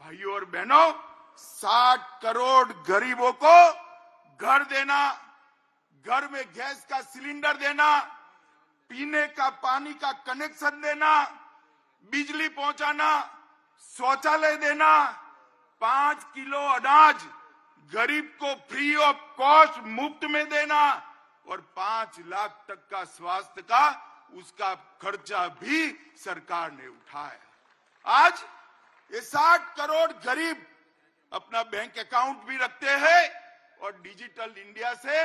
भाइयों और बहनों, 60 करोड़ गरीबों को घर देना, घर में गैस का सिलेंडर देना, पीने का पानी का कनेक्शन देना, बिजली पहुंचाना, शौचालय देना, 5 किलो अनाज गरीब को फ्री ऑफ कॉस्ट मुफ्त में देना और 5 लाख तक का स्वास्थ्य का उसका खर्चा भी सरकार ने उठाया। आज ये 60 करोड़ गरीब अपना बैंक अकाउंट भी रखते हैं और डिजिटल इंडिया से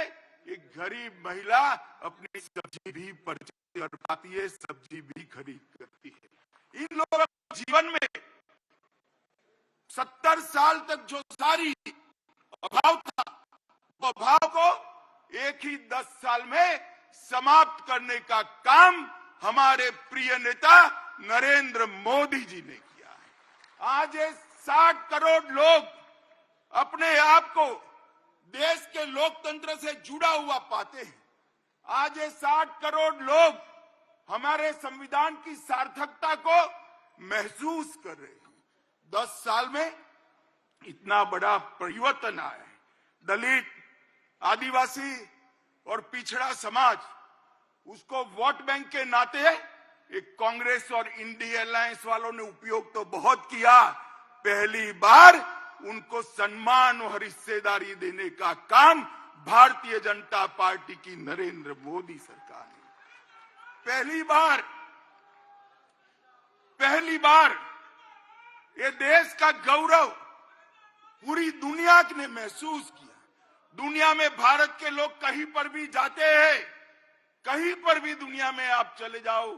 एक गरीब महिला अपनी सब्जी भी परचेज कर पाती है, सब्जी भी खरीद करती है। इन लोगों के जीवन में 70 साल तक जो सारी अभाव था, वो अभाव को एक ही 10 साल में समाप्त करने का काम हमारे प्रिय नेता नरेंद्र मोदी जी ने किया है। आज ये 60 करोड़ लोग अपने आप को देश के लोकतंत्र से जुड़ा हुआ पाते हैं। आज ये 60 करोड़ लोग हमारे संविधान की सार्थकता को महसूस कर रहे हैं। 10 साल में इतना बड़ा परिवर्तन आया है। दलित, आदिवासी और पिछड़ा समाज, उसको वोट बैंक के नाते एक कांग्रेस और इंडिया अलायंस वालों ने उपयोग तो बहुत किया, पहली बार उनको सम्मान और हिस्सेदारी देने का काम भारतीय जनता पार्टी की नरेंद्र मोदी सरकार ने पहली बार ये देश का गौरव पूरी दुनिया ने महसूस किया। दुनिया में भारत के लोग कहीं पर भी जाते हैं, कहीं पर भी दुनिया में आप चले जाओ,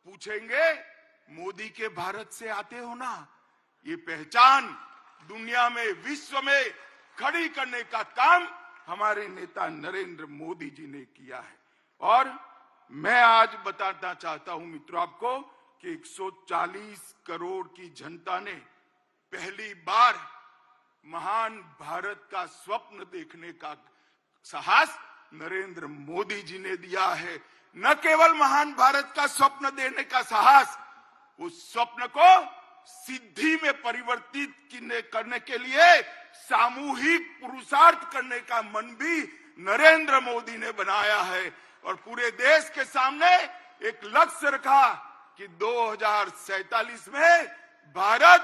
पूछेंगे मोदी के भारत से आते हो ना। ये पहचान दुनिया में, विश्व में खड़ी करने का काम हमारे नेता नरेंद्र मोदी जी ने किया है। और मैं आज बताना चाहता हूं मित्रों आपको कि 140 करोड़ की जनता ने पहली बार महान भारत का स्वप्न देखने का साहस नरेंद्र मोदी जी ने दिया है। न केवल महान भारत का स्वप्न देने का साहस, उस स्वप्न को सिद्धि में परिवर्तित करने के लिए सामूहिक पुरुषार्थ करने का मन भी नरेंद्र मोदी ने बनाया है और पूरे देश के सामने एक लक्ष्य रखा कि 2047 में भारत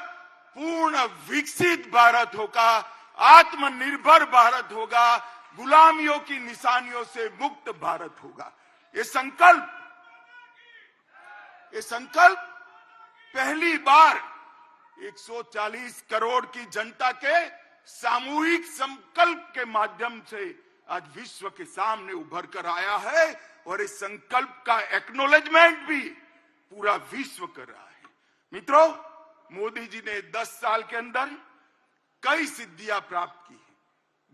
पूर्ण विकसित भारत होगा, आत्मनिर्भर भारत होगा, गुलामियों की निशानियों से मुक्त भारत होगा। ये संकल्प पहली बार 140 करोड़ की जनता के सामूहिक संकल्प के माध्यम से आज विश्व के सामने उभर कर आया है और इस संकल्प का एक्नॉलेजमेंट भी पूरा विश्व कर रहा है। मित्रों, मोदी जी ने 10 साल के अंदर कई सिद्धियां प्राप्त की है।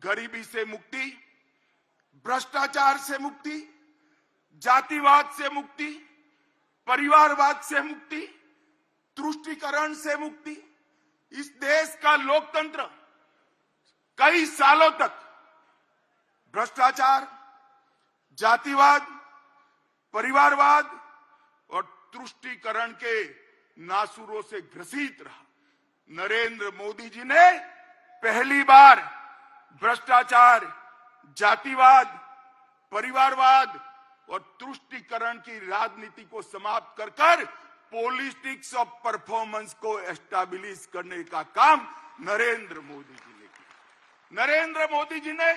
गरीबी से मुक्ति, भ्रष्टाचार से मुक्ति, जातिवाद से मुक्ति, परिवारवाद से मुक्ति, तुष्टीकरण से मुक्ति। इस देश का लोकतंत्र कई सालों तक भ्रष्टाचार, जातिवाद, परिवारवाद और तुष्टीकरण के नासुरों से ग्रसित रहा। नरेंद्र मोदी जी ने पहली बार भ्रष्टाचार, जातिवाद, परिवारवाद और तुष्टीकरण की राजनीति को समाप्त कर पॉलिटिक्स ऑफ परफॉर्मेंस को एस्टैब्लिश करने का काम नरेंद्र मोदी जी ने किया। नरेंद्र मोदी जी ने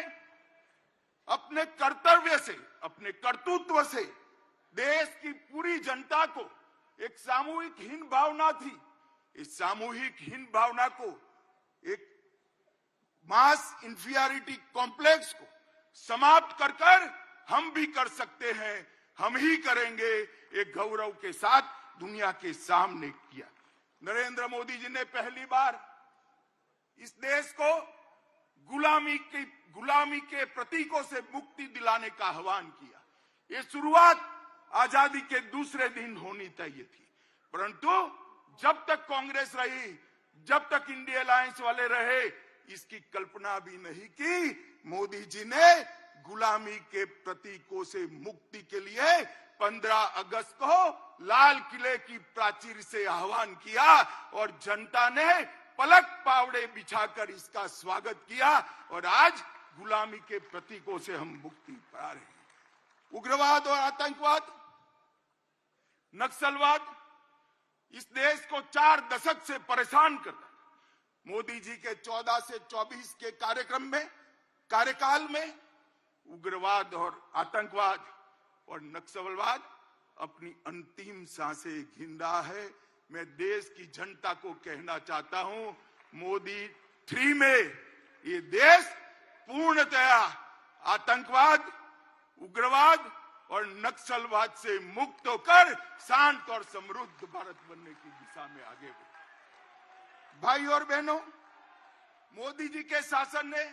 अपने कर्तव्य से, अपने कर्तृत्व से देश की पूरी जनता को एक सामूहिक हीन भावना थी, इस सामूहिक हीन भावना को, एक मास इंफीरियरिटी कॉम्प्लेक्स को समाप्त कर हम भी कर सकते हैं, हम ही करेंगे, एक गौरव के साथ दुनिया के सामने किया। नरेंद्र मोदी जी ने पहली बार इस देश को गुलामी के प्रतीकों से मुक्ति दिलाने का आह्वान किया। ये शुरुआत आजादी के दूसरे दिन होनी चाहिए थी, परंतु जब तक कांग्रेस रही, जब तक इंडिया अलायंस वाले रहे, इसकी कल्पना भी नहीं की। मोदी जी ने गुलामी के प्रतीकों से मुक्ति के लिए 15 अगस्त को लाल किले की प्राचीर से आह्वान किया और जनता ने पलक पावड़े बिछाकर इसका स्वागत किया और आज गुलामी के प्रतीकों से हम मुक्ति पा रहे हैं। उग्रवाद और आतंकवाद, नक्सलवाद इस देश को 4 दशक से परेशान करता है। मोदी जी के 14 से 24 के कार्यकाल में उग्रवाद और आतंकवाद और नक्सलवाद अपनी अंतिम सांसें गिन रहा है। मैं देश की जनता को कहना चाहता हूं, मोदी 3 में ये देश पूर्णतया आतंकवाद, उग्रवाद और नक्सलवाद से मुक्त होकर शांत और समृद्ध भारत बनने की दिशा में आगे बढ़े। भाई और बहनों, मोदी जी के शासन ने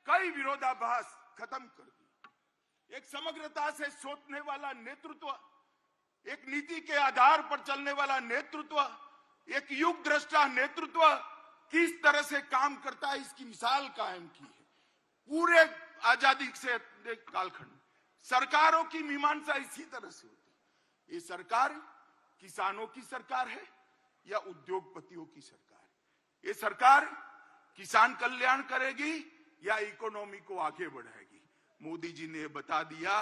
कई विरोधाभास खत्म कर दी। एक समग्रता से सोचने वाला नेतृत्व, एक नीति के आधार पर चलने वाला नेतृत्व, एक युग दृष्टा नेतृत्व किस तरह से काम करता है इसकी मिसाल कायम की है। पूरे आजादी से कालखंड सरकारों की मीमांसा इसी तरह से होती है। ये सरकार किसानों की सरकार है या उद्योगपतियों की सरकार है? ये सरकार किसान कल्याण करेगी या इकोनॉमी को आगे बढ़ाएगी? मोदी जी ने बता दिया,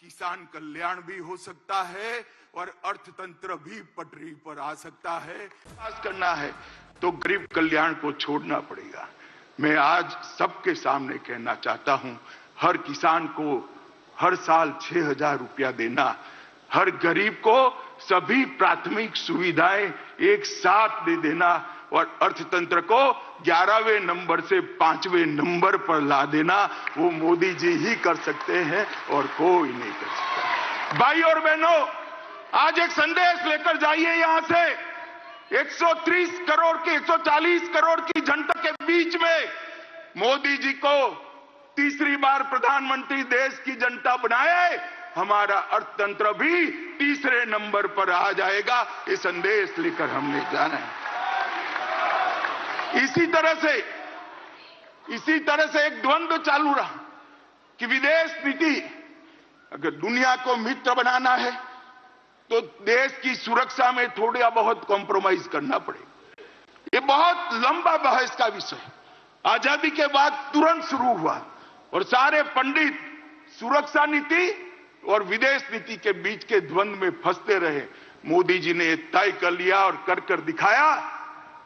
किसान कल्याण भी हो सकता है और अर्थतंत्र भी पटरी पर आ सकता है। विकास करना है तो गरीब कल्याण को छोड़ना पड़ेगा। मैं आज सबके सामने कहना चाहता हूं, हर किसान को हर साल 6,000 रुपया देना, हर गरीब को सभी प्राथमिक सुविधाएं एक साथ दे देना और अर्थतंत्र को 11वें नंबर से 5वें नंबर पर ला देना, वो मोदी जी ही कर सकते हैं और कोई नहीं कर सकता। भाई और बहनों, आज एक संदेश लेकर जाइए यहां से। 130 करोड़ की 140 करोड़ की जनता के बीच में मोदी जी को तीसरी बार प्रधानमंत्री देश की जनता बनाए, हमारा अर्थतंत्र भी तीसरे नंबर पर आ जाएगा। ये संदेश लेकर हमने जाना है। इसी तरह से एक द्वंद्व चालू रहा कि विदेश नीति, अगर दुनिया को मित्र बनाना है तो देश की सुरक्षा में थोड़ा बहुत कॉम्प्रोमाइज करना पड़ेगा। ये बहुत लंबा बहस का विषय आजादी के बाद तुरंत शुरू हुआ और सारे पंडित सुरक्षा नीति और विदेश नीति के बीच के द्वंद्व में फंसते रहे। मोदी जी ने तय कर लिया और कर दिखाया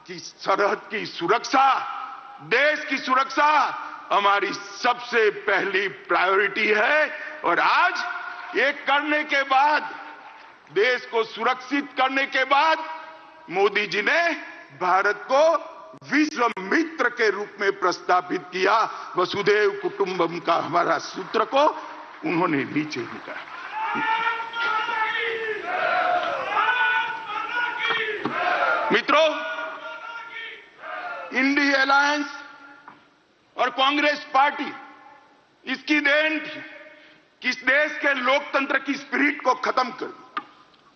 कि सरहद की सुरक्षा, देश की सुरक्षा हमारी सबसे पहली प्रायोरिटी है। और आज ये करने के बाद, देश को सुरक्षित करने के बाद, मोदी जी ने भारत को विश्व मित्र के रूप में प्रस्तावित किया। वसुधैव कुटुंबकम का हमारा सूत्र को उन्होंने नीचे लिखा। मित्रों, इंडी अलायंस और कांग्रेस पार्टी, इसकी देन थी कि इस देश के लोकतंत्र की स्पिरिट को खत्म कर दी।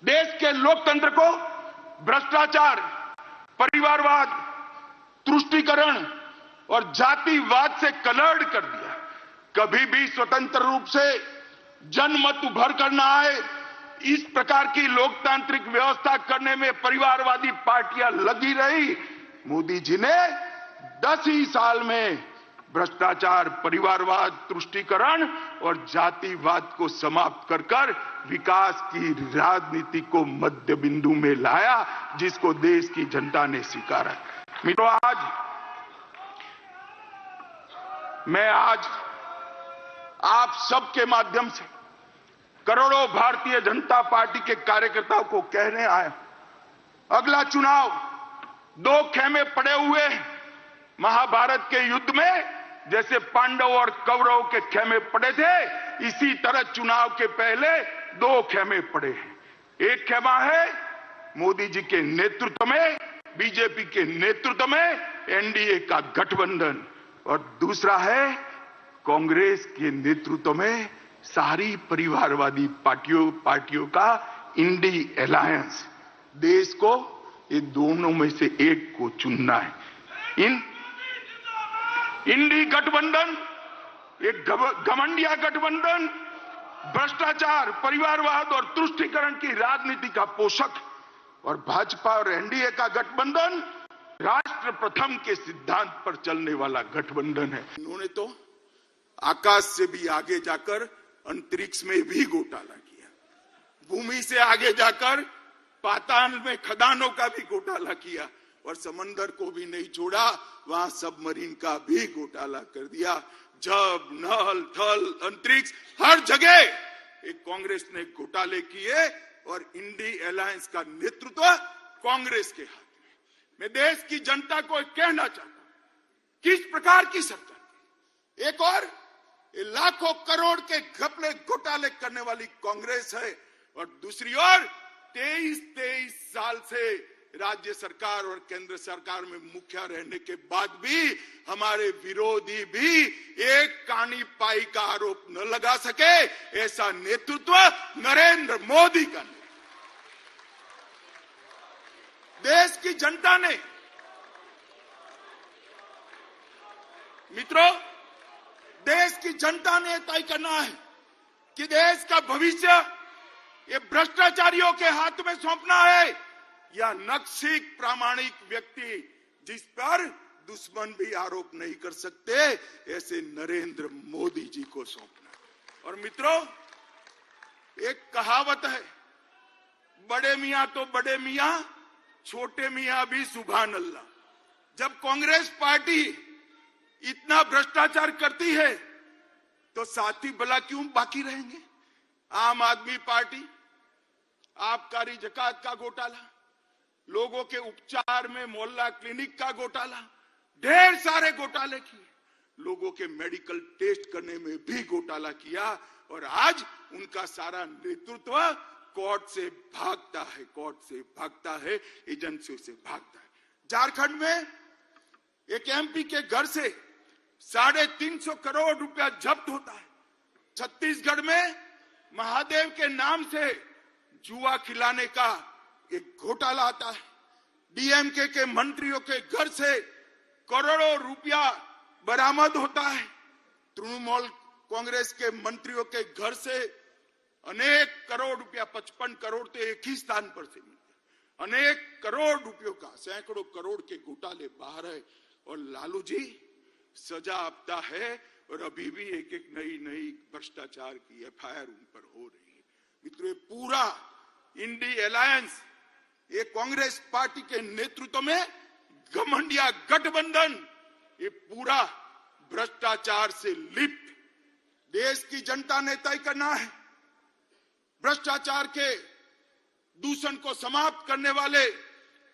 देश के लोकतंत्र को भ्रष्टाचार, परिवारवाद, तुष्टीकरण और जातिवाद से कलर्ड कर दिया। कभी भी स्वतंत्र रूप से जनमत उभर कर न आए, इस प्रकार की लोकतांत्रिक व्यवस्था करने में परिवारवादी पार्टियां लगी रही। मोदी जी ने 10 ही साल में भ्रष्टाचार, परिवारवाद, तुष्टीकरण और जातिवाद को समाप्त कर विकास की राजनीति को मध्य बिंदु में लाया, जिसको देश की जनता ने स्वीकारा। मित्रों, मैं आज आप सबके माध्यम से करोड़ों भारतीय जनता पार्टी के कार्यकर्ताओं को कहने आया, अगला चुनाव 2 खेमे पड़े हुए हैं। महाभारत के युद्ध में जैसे पांडव और कौरव के खेमे पड़े थे, इसी तरह चुनाव के पहले 2 खेमे पड़े हैं। एक खेमा है मोदी जी के नेतृत्व में, बीजेपी के नेतृत्व में एनडीए का गठबंधन, और दूसरा है कांग्रेस के नेतृत्व में सारी परिवारवादी पार्टियों का इंडी अलायंस। देश को ये दोनों में से एक को चुनना है। इंडी गठबंधन एक घमंडिया गठबंधन, भ्रष्टाचार, परिवारवाद और तुष्टीकरण की राजनीति का पोषक, और भाजपा और एनडीए का गठबंधन राष्ट्र प्रथम के सिद्धांत पर चलने वाला गठबंधन है। इन्होंने तो आकाश से भी आगे जाकर अंतरिक्ष में भी घोटाला किया, भूमि से आगे जाकर पाताल में खदानों का भी घोटाला किया और समंदर को भी नहीं छोड़ा, वहां सबमरीन का भी घोटाला कर दिया। जब नल थल अंतरिक्ष हर जगह एक कांग्रेस ने घोटाले किए और इंडी अलायंस का नेतृत्व कांग्रेस के हाथ में। मैं देश की जनता को कहना चाहता हूं, किस प्रकार की सरकार, एक और लाखों करोड़ के घपले घोटाले करने वाली कांग्रेस है और दूसरी ओर 23 साल से राज्य सरकार और केंद्र सरकार में मुखिया रहने के बाद भी हमारे विरोधी भी एक कानी पाई का आरोप न लगा सके, ऐसा नेतृत्व नरेंद्र मोदी का नहीं। देश की जनता ने, मित्रों, देश की जनता ने तय करना है कि देश का भविष्य ये भ्रष्टाचारियों के हाथ में सौंपना है या नक्सिक प्रामाणिक व्यक्ति जिस पर दुश्मन भी आरोप नहीं कर सकते ऐसे नरेंद्र मोदी जी को सौंपना। और मित्रों, एक कहावत है, बड़े मियां तो बड़े मियां, छोटे मियां भी सुभान अल्लाह। जब कांग्रेस पार्टी इतना भ्रष्टाचार करती है तो साथी भला क्यों बाकी रहेंगे? आम आदमी पार्टी, आबकारी जकात का घोटाला, लोगों के उपचार में मोहल्ला क्लिनिक का घोटाला, ढेर सारे घोटाले किए, लोगों के मेडिकल टेस्ट करने में भी घोटाला किया और आज उनका सारा नेतृत्व कोर्ट से भागता है, कोर्ट से भागता है, एजेंसियों से भागता है। झारखंड में एक एमपी के घर से 350 करोड़ रुपया जब्त होता है। छत्तीसगढ़ में महादेव के नाम से जुआ खिलाने का एक घोटाला आता है। डीएमके के मंत्रियों के घर से करोड़ों रुपया बरामद होता है। तृणमूल कांग्रेस के मंत्रियों के घर से अनेक करोड़ रुपया, 55 करोड़ तो एक ही स्थान पर से मिलते, अनेक करोड़ रुपयों का, सैकड़ों करोड़ के घोटाले बाहर है और लालू जी सजा आपता है और अभी भी एक एक नई भ्रष्टाचार की एफआईआर उन पर हो रही है। मित्रों, ये पूरा इंडी अलायंस, ये कांग्रेस पार्टी के नेतृत्व में घमंडिया गठबंधन, ये पूरा भ्रष्टाचार से लिप्त। देश की जनता ने तय करना है, भ्रष्टाचार के दूषण को समाप्त करने वाले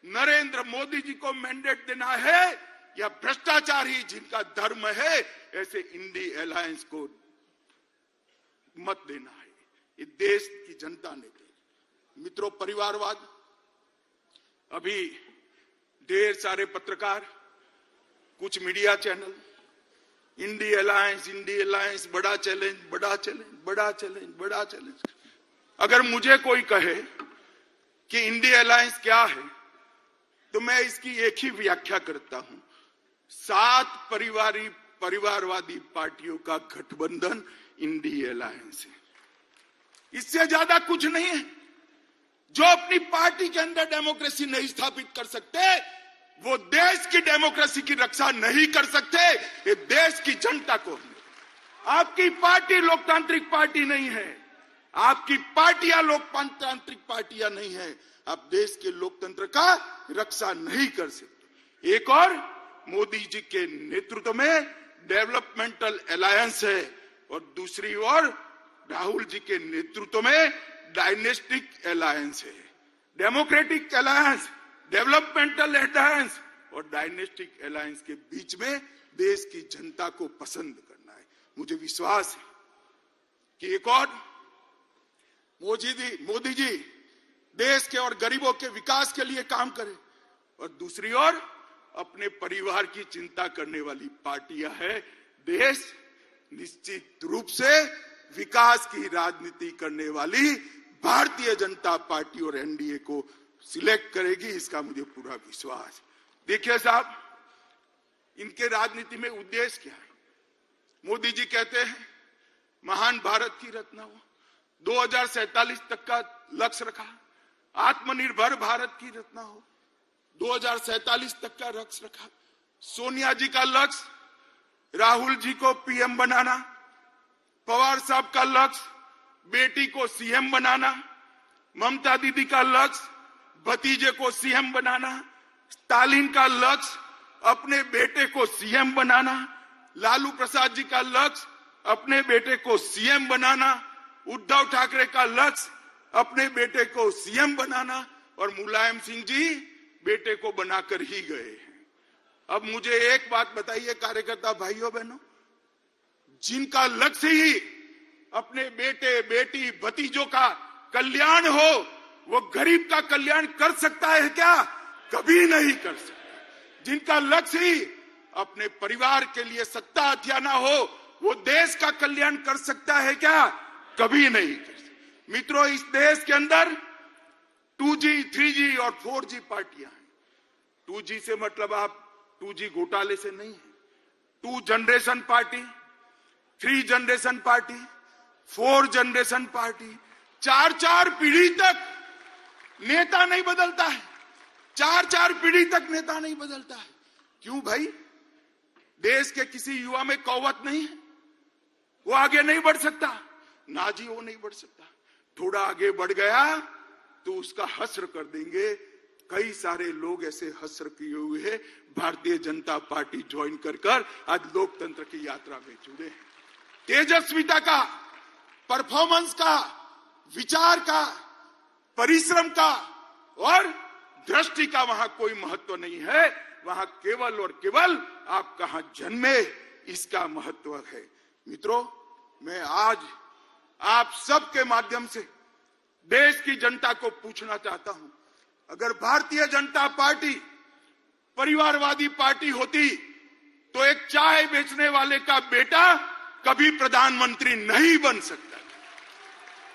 नरेंद्र मोदी जी को मैंडेट देना है या भ्रष्टाचार ही जिनका धर्म है ऐसे इंडी अलायंस को मत देना है। ये देश की जनता ने दी। मित्रों, परिवारवाद, अभी ढेर सारे पत्रकार, कुछ मीडिया चैनल, इंडी अलायंस बड़ा चैलेंज, बड़ा चैलेंज, बड़ा चैलेंज, बड़ा चैलेंज। अगर मुझे कोई कहे कि इंडी अलायंस क्या है तो मैं इसकी एक ही व्याख्या करता हूं, 7 परिवारवादी पार्टियों का गठबंधन इंडी अलायंस है। इससे ज्यादा कुछ नहीं है। जो अपनी पार्टी के अंदर डेमोक्रेसी नहीं स्थापित कर सकते वो देश की डेमोक्रेसी की रक्षा नहीं कर सकते। ये देश की जनता को, आपकी पार्टी लोकतांत्रिक पार्टी नहीं है, आपकी पार्टियां लोकतांत्रिक पार्टियां नहीं है, आप देश के लोकतंत्र का रक्षा नहीं कर सकते। एक और मोदी जी के नेतृत्व में डेवलपमेंटल अलायंस है और दूसरी ओर राहुल जी के नेतृत्व में डायनेस्टिक अलायंस है। डेमोक्रेटिक अलायंस, डेवलपमेंटल अलायंस और डायनेस्टिक अलायंस के बीच में देश की जनता को पसंद करना है। मुझे विश्वास है कि एक और मोदी जी देश के और गरीबों के विकास के लिए काम करें और दूसरी ओर अपने परिवार की चिंता करने वाली पार्टियां है। देश निश्चित रूप से विकास की राजनीति करने वाली भारतीय जनता पार्टी और एनडीए को सिलेक्ट करेगी, इसका मुझे पूरा विश्वास। देखिए साहब, इनके राजनीति में उद्देश्य क्या है? मोदी जी कहते हैं महान भारत की रचना हो, 2047 तक का लक्ष्य रखा, आत्मनिर्भर भारत की रचना हो, 2047 तक का लक्ष्य रखा। सोनिया जी का लक्ष्य राहुल जी को पीएम बनाना, पवार साहब का लक्ष्य बेटी को सीएम बनाना, ममता दीदी का लक्ष्य भतीजे को सीएम बनाना, स्टालिन का लक्ष्य अपने बेटे को सीएम बनाना, लालू प्रसाद जी का लक्ष्य अपने बेटे को सीएम बनाना, उद्धव ठाकरे का लक्ष्य अपने बेटे को सीएम बनाना, और मुलायम सिंह जी बेटे को बनाकर ही गए हैं। अब मुझे एक बात बताइए कार्यकर्ता भाइयों बहनों, जिनका लक्ष्य ही अपने बेटे बेटी भतीजों का कल्याण हो, वो गरीब का कल्याण कर सकता है क्या? कभी नहीं कर सकता। जिनका लक्ष्य ही अपने परिवार के लिए सत्ता हथियाना हो, वो देश का कल्याण कर सकता है क्या? कभी नहीं कर सकता। मित्रों, इस देश के अंदर 2G, 3G और 4G पार्टियां हैं। 2G से मतलब आप 2G घोटाले से नहीं है। 2 generation party, 3 generation party, 4 generation party, 4 पीढ़ी तक नेता नहीं बदलता है। 4 पीढ़ी तक नेता नहीं बदलता है। क्यों भाई? देश के किसी युवा में कौवत नहीं है, वो आगे नहीं बढ़ सकता? ना जी, वो नहीं बढ़ सकता। थोड़ा आगे बढ़ गया तो उसका हश्र कर देंगे। कई सारे लोग ऐसे हश्र किए हुए हैं, भारतीय जनता पार्टी ज्वाइन कर आज लोकतंत्र की यात्रा में जुड़े हैं। तेजस्विता का, परफॉर्मेंस का, विचार का, परिश्रम का और दृष्टि का वहां कोई महत्व नहीं है। वहां केवल और केवल आप कहां जन्मे, इसका महत्व है। मित्रों, मैं आज आप सबके माध्यम से देश की जनता को पूछना चाहता हूं, अगर भारतीय जनता पार्टी परिवारवादी पार्टी होती तो एक चाय बेचने वाले का बेटा कभी प्रधानमंत्री नहीं बन सकता।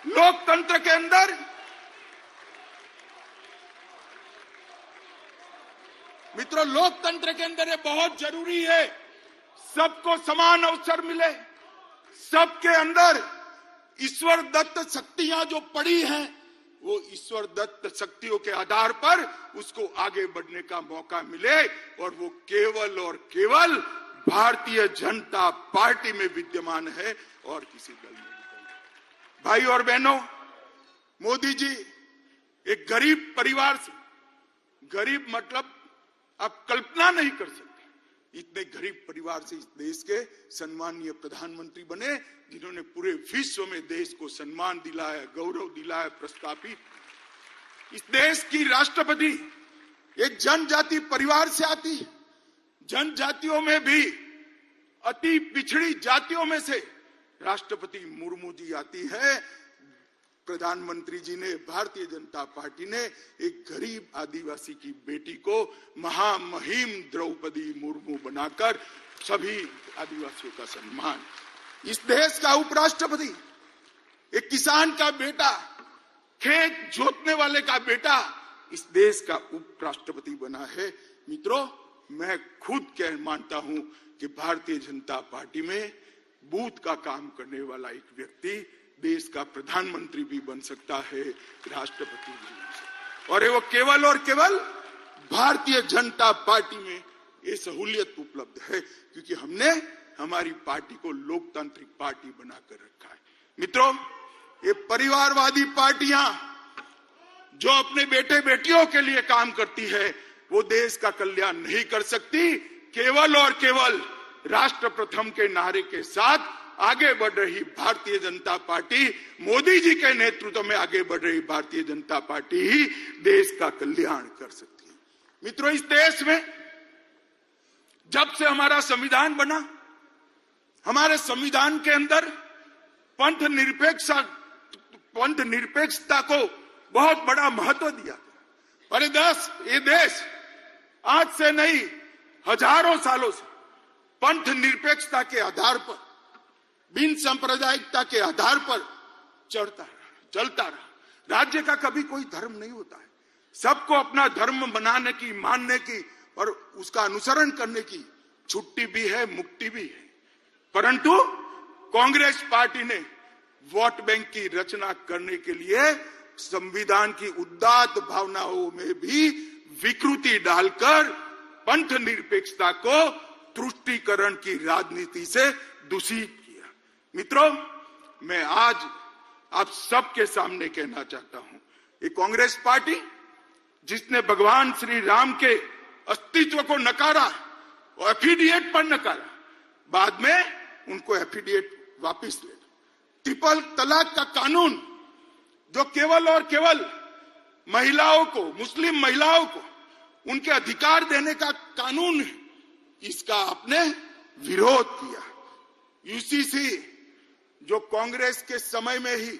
लोकतंत्र के अंदर मित्रों, लोकतंत्र के अंदर ये बहुत जरूरी है, सबको समान अवसर मिले, सबके अंदर ईश्वर दत्त शक्तियां जो पड़ी हैं, वो ईश्वर दत्त शक्तियों के आधार पर उसको आगे बढ़ने का मौका मिले, और वो केवल और केवल भारतीय जनता पार्टी में विद्यमान है और किसी दल में नहीं। भाई और बहनों, मोदी जी एक गरीब परिवार से, गरीब मतलब आप कल्पना नहीं कर सकते, इतने गरीब परिवार से इस देश के सम्मानीय प्रधानमंत्री बने, जिन्होंने पूरे विश्व में देश को सम्मान दिलाया, गौरव दिलाया, प्रस्थापित। इस देश की राष्ट्रपति एक जनजाति परिवार से आती है। जनजातियों में भी अति पिछड़ी जातियों में से राष्ट्रपति मुर्मू जी आती है। प्रधानमंत्री जी ने, भारतीय जनता पार्टी ने एक गरीब आदिवासी की बेटी को महामहिम द्रौपदी मुर्मू बनाकर सभी आदिवासियों का सम्मान। इस देश का उपराष्ट्रपति एक किसान का बेटा, खेत जोतने वाले का बेटा इस देश का उपराष्ट्रपति बना है। मित्रों, मैं खुद कह मानता हूं कि भारतीय जनता पार्टी में बूथ का काम करने वाला एक व्यक्ति देश का प्रधानमंत्री भी बन सकता है, राष्ट्रपति भी बन सकता है, और वो केवल और केवल भारतीय जनता पार्टी में ये सहूलियत उपलब्ध है, क्योंकि हमने हमारी पार्टी को लोकतांत्रिक पार्टी बनाकर रखा है। मित्रों, ये परिवारवादी पार्टियां जो अपने बेटे बेटियों के लिए काम करती है, वो देश का कल्याण नहीं कर सकती। केवल और केवल राष्ट्र प्रथम के नारे के साथ आगे बढ़ रही भारतीय जनता पार्टी, मोदी जी के नेतृत्व में आगे बढ़ रही भारतीय जनता पार्टी ही देश का कल्याण कर सकती है। मित्रों, इस देश में जब से हमारा संविधान बना, हमारे संविधान के अंदर पंथ निरपेक्षता को बहुत बड़ा महत्व दिया। अरे ये देश आज से नहीं, हजारों सालों से पंथ निरपेक्षता के आधार पर, बिन सांप्रदायिकता के आधार पर चलता रहा। राज्य का कभी कोई धर्म नहीं होता है, सबको अपना धर्म बनाने की, मानने की और उसका अनुसरण करने की छुट्टी भी है, मुक्ति भी है। परंतु कांग्रेस पार्टी ने वोट बैंक की रचना करने के लिए संविधान की उदात्त भावनाओं में भी विकृति डालकर पंथ निरपेक्षता को तुष्टीकरण की राजनीति से दूषित किया। मित्रों, मैं आज आप सबके सामने कहना चाहता हूं, ये कांग्रेस पार्टी जिसने भगवान श्री राम के अस्तित्व को नकारा और एफिडिएट पर नकारा, बाद में उनको एफिडिएट वापस ले। ट्रिपल तलाक का कानून जो केवल और केवल महिलाओं को, मुस्लिम महिलाओं को उनके अधिकार देने का कानून है, इसका आपने विरोध किया। यूसीसी जो कांग्रेस के समय में ही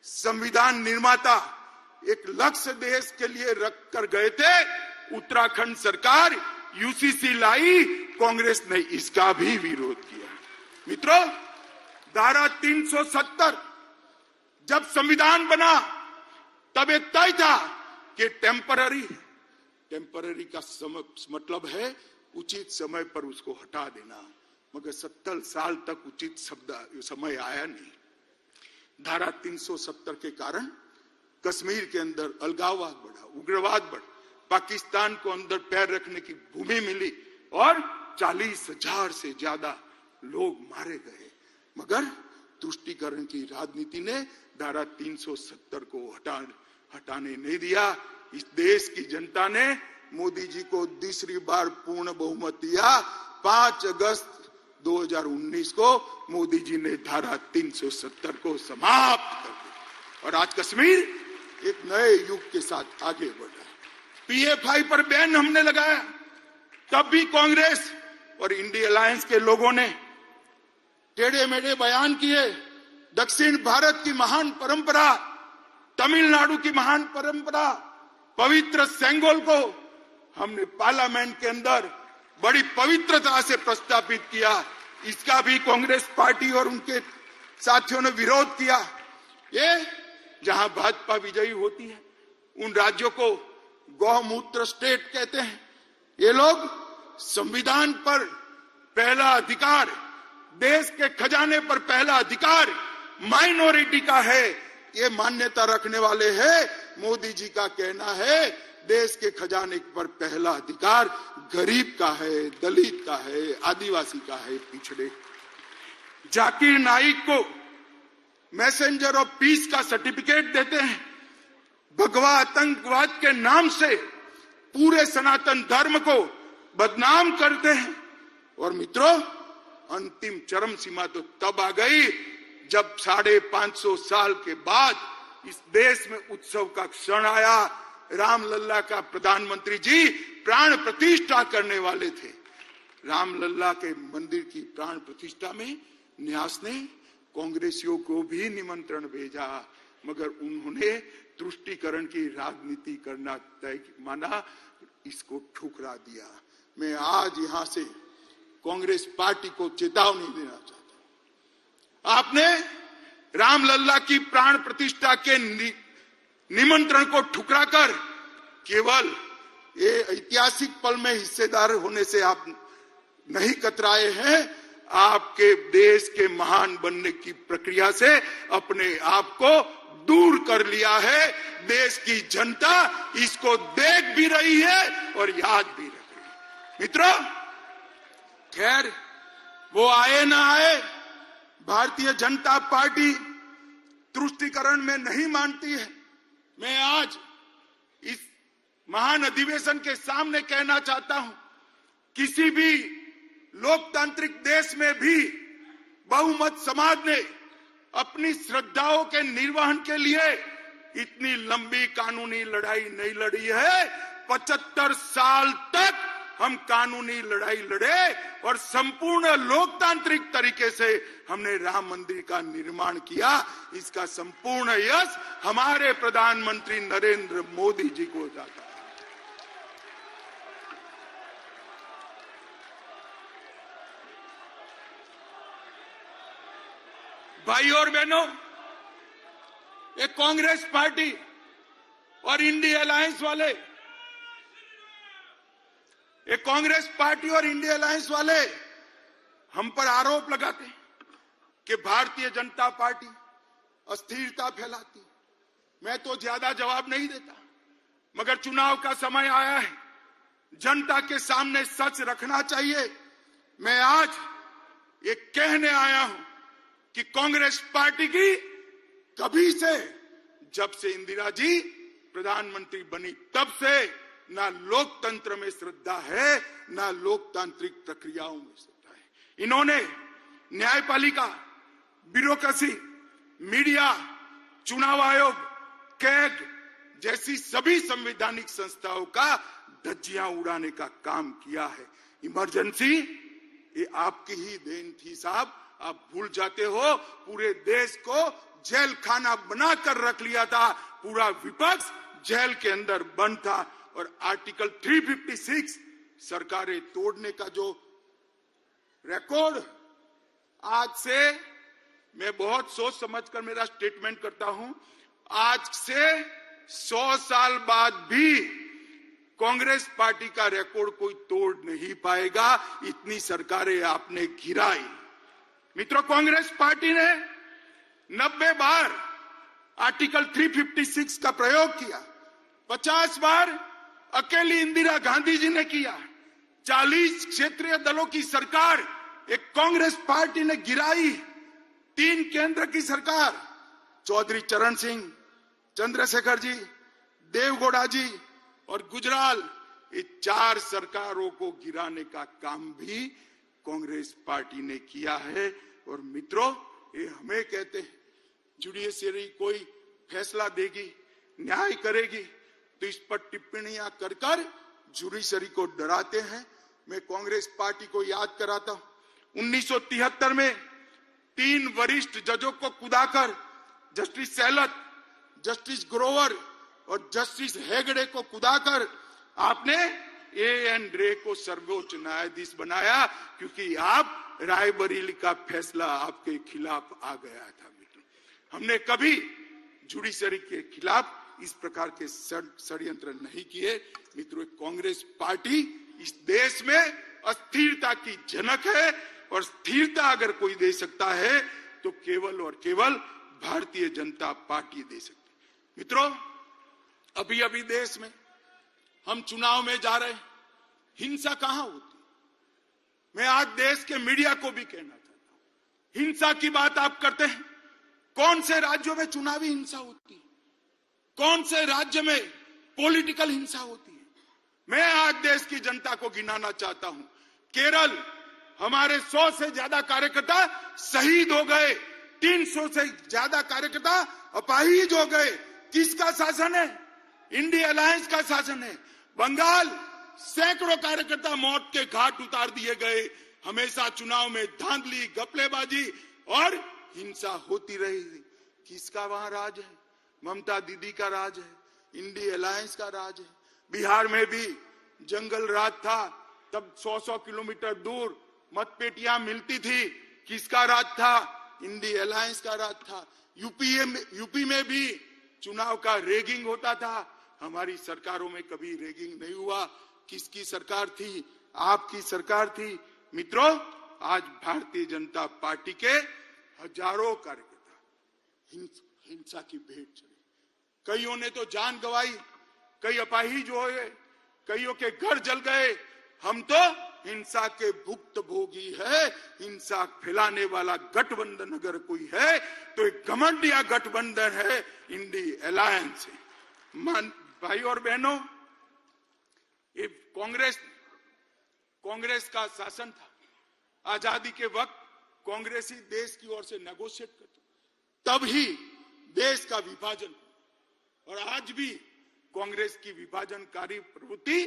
संविधान निर्माता एक लक्ष्य देश के लिए रख कर गए थे, उत्तराखंड सरकार यूसीसी लाई, कांग्रेस ने इसका भी विरोध किया। मित्रों, धारा 370 जब संविधान बना तब ये तय था कि टेम्पररी का मतलब है उचित समय पर उसको हटा देना, मगर 70 साल तक उचित समय आया नहीं। धारा 370 के कारण कश्मीर के अंदर अलगाववाद बढ़ा, उग्रवाद बढ़ा, पाकिस्तान को अंदर पैर रखने की भूमि मिली और 40,000 से ज्यादा लोग मारे गए, मगर तुष्टीकरण की राजनीति ने धारा 370 को हटाने नहीं दिया। इस देश की जनता ने मोदी जी को दूसरी बार पूर्ण बहुमत दिया। 5 अगस्त 2019 को मोदी जी ने धारा 370 को समाप्त कर दिया और आज कश्मीर एक नए युग के साथ आगे बढ़ रहा है। पीएफआई पर बैन हमने लगाया, तब भी कांग्रेस और इंडिया अलायंस के लोगों ने टेढ़े मेढ़े बयान किए। दक्षिण भारत की महान परंपरा, तमिलनाडु की महान परंपरा, पवित्र सेंगोल को हमने पार्लियामेंट के अंदर बड़ी पवित्रता से प्रस्तावित किया। इसका भी कांग्रेस पार्टी और उनके साथियों ने विरोध किया। ये जहां भाजपा विजयी होती है उन राज्यों को गौमूत्र स्टेट कहते हैं। ये लोग संविधान पर पहला अधिकार, देश के खजाने पर पहला अधिकार माइनॉरिटी का है, ये मान्यता रखने वाले हैं। मोदी जी का कहना है देश के खजाने पर पहला अधिकार गरीब का है, दलित का है, आदिवासी का है, पिछड़े। जाकिर नाइक को मैसेंजर ऑफ पीस का सर्टिफिकेट देते हैं, भगवा आतंकवाद के नाम से पूरे सनातन धर्म को बदनाम करते हैं। और मित्रों, अंतिम चरम सीमा तो तब आ गई जब 550 साल के बाद इस देश में उत्सव का क्षण आया। रामलला का प्रधानमंत्री जी प्राण प्रतिष्ठा करने वाले थे। रामलला के मंदिर की प्राण प्रतिष्ठा में न्यास ने कांग्रेसियों को भी निमंत्रण भेजा, मगर उन्होंने तुष्टीकरण की राजनीति करना तय माना, इसको ठुकरा दिया। मैं आज यहां से कांग्रेस पार्टी को चेतावनी देना चाहता हूं। आपने रामलला की प्राण प्रतिष्ठा के निमंत्रण को ठुकराकर केवल ये ऐतिहासिक पल में हिस्सेदार होने से आप नहीं कतराए हैं, आपके देश के महान बनने की प्रक्रिया से अपने आप को दूर कर लिया है। देश की जनता इसको देख भी रही है और याद भी रख रही है। मित्रों, खैर वो आए ना आए, भारतीय जनता पार्टी तुष्टीकरण में नहीं मानती है। मैं आज इस महान अधिवेशन के सामने कहना चाहता हूं, किसी भी लोकतांत्रिक देश में भी बहुमत समाज ने अपनी श्रद्धाओं के निर्वहन के लिए इतनी लंबी कानूनी लड़ाई नहीं लड़ी है। 75 साल तक हम कानूनी लड़ाई लड़े और संपूर्ण लोकतांत्रिक तरीके से हमने राम मंदिर का निर्माण किया। इसका संपूर्ण यश हमारे प्रधानमंत्री नरेंद्र मोदी जी को जाता है। भाई और बहनों, ये कांग्रेस पार्टी और इंडिया अलायंस वाले, ये कांग्रेस पार्टी और इंडिया अलायंस वाले हम पर आरोप लगाते हैं कि भारतीय जनता पार्टी अस्थिरता फैलाती। मैं तो ज्यादा जवाब नहीं देता, मगर चुनाव का समय आया है, जनता के सामने सच रखना चाहिए। मैं आज ये कहने आया हूं कि कांग्रेस पार्टी की कभी से, जब से इंदिरा जी प्रधानमंत्री बनी तब से ना लोकतंत्र में श्रद्धा है, ना लोकतांत्रिक प्रक्रियाओं में श्रद्धा है। इन्होंने न्यायपालिका, ब्यूरोक्रेसी, मीडिया, चुनाव आयोग, कैग जैसी सभी संवैधानिक संस्थाओं का धज्जियां उड़ाने का काम किया है। इमरजेंसी ये आपकी ही देन थी साहब, आप भूल जाते हो। पूरे देश को जेल खाना बनाकर रख लिया था, पूरा विपक्ष जेल के अंदर बंद था। और आर्टिकल 356 सरकारें तोड़ने का जो रिकॉर्ड, आज से मैं बहुत सोच समझकर मेरा स्टेटमेंट करता हूं, आज से 100 साल बाद भी कांग्रेस पार्टी का रिकॉर्ड कोई तोड़ नहीं पाएगा। इतनी सरकारें आपने गिराई। मित्रों, कांग्रेस पार्टी ने 90 बार आर्टिकल 356 का प्रयोग किया, 50 बार अकेली इंदिरा गांधी जी ने किया। 40 क्षेत्रीय दलों की सरकार एक कांग्रेस पार्टी ने गिराई। 3 केंद्र की सरकार, चौधरी चरण सिंह, चंद्रशेखर जी, देवगौड़ा जी और गुजराल, ये 4 सरकारों को गिराने का काम भी कांग्रेस पार्टी ने किया है। और मित्रों, ये हमें कहते हैं जुडिशरी कोई फैसला देगी, न्याय करेगी, तो इस पर टिप्पणियां कर कर जुडिशरी को डराते हैं। मैं कांग्रेस पार्टी को याद कराता हूं, 1973 में 3 वरिष्ठ जजों को कुदाकर जस्टिस सेहलत, जस्टिस ग्रोवर और जस्टिस हेगड़े को कुदाकर आपने एएन रे को सर्वोच्च न्यायाधीश बनाया, क्योंकि आप रायबरेली का फैसला आपके खिलाफ आ गया था। मित्रों, हमने कभी जुडिशरी के खिलाफ इस प्रकार के षड्यंत्र नहीं किए। मित्रों, कांग्रेस पार्टी इस देश में अस्थिरता की जनक है, और स्थिरता अगर कोई दे सकता है तो केवल और केवल भारतीय जनता पार्टी दे सकती है। मित्रों, अभी अभी देश में हम चुनाव में जा रहे हैं, हिंसा कहां होती? मैं आज देश के मीडिया को भी कहना चाहता हूं, हिंसा की बात आप करते हैं, कौन से राज्यों में चुनावी हिंसा होती है? कौन से राज्य में पॉलिटिकल हिंसा होती है? मैं आज देश की जनता को गिनाना चाहता हूं। केरल, हमारे 100 से ज्यादा कार्यकर्ता शहीद हो गए, 300 से ज्यादा कार्यकर्ता अपाहिज हो गए। किसका शासन है? इंडिया अलायंस का शासन है। बंगाल, सैकड़ों कार्यकर्ता मौत के घाट उतार दिए गए। हमेशा चुनाव में धांधली, घपलेबाजी और हिंसा होती रही। किसका वहां राज है? ममता दीदी का राज है, इंडिया अलायंस का राज है। बिहार में भी जंगल राज था, तब 100-100 किलोमीटर दूर मतपेटियां मिलती थी। किसका राज था? इंडिया अलायंस का राज था। यूपी में भी चुनाव का रेगिंग होता था। हमारी सरकारों में कभी रेगिंग नहीं हुआ। किसकी सरकार थी? आपकी सरकार थी। मित्रों, आज भारतीय जनता पार्टी के हजारों कार्यकर्ता हिंसा की भेंट चढ़े। कईयों ने तो जान गंवाई, कई अपाहिज हुए, कईयों के घर जल गए। हम तो हिंसा के भुक्तभोगी है। हिंसा फैलाने वाला गठबंधन अगर कोई है तो एक घमंडिया गठबंधन है, इंडिया अलायंस है। भाई और बहनों, ये कांग्रेस का शासन था। आजादी के वक्त कांग्रेस ही देश की ओर से नेगोशिएट करते, तब ही देश का विभाजन। और आज भी कांग्रेस की विभाजनकारी प्रवृत्ति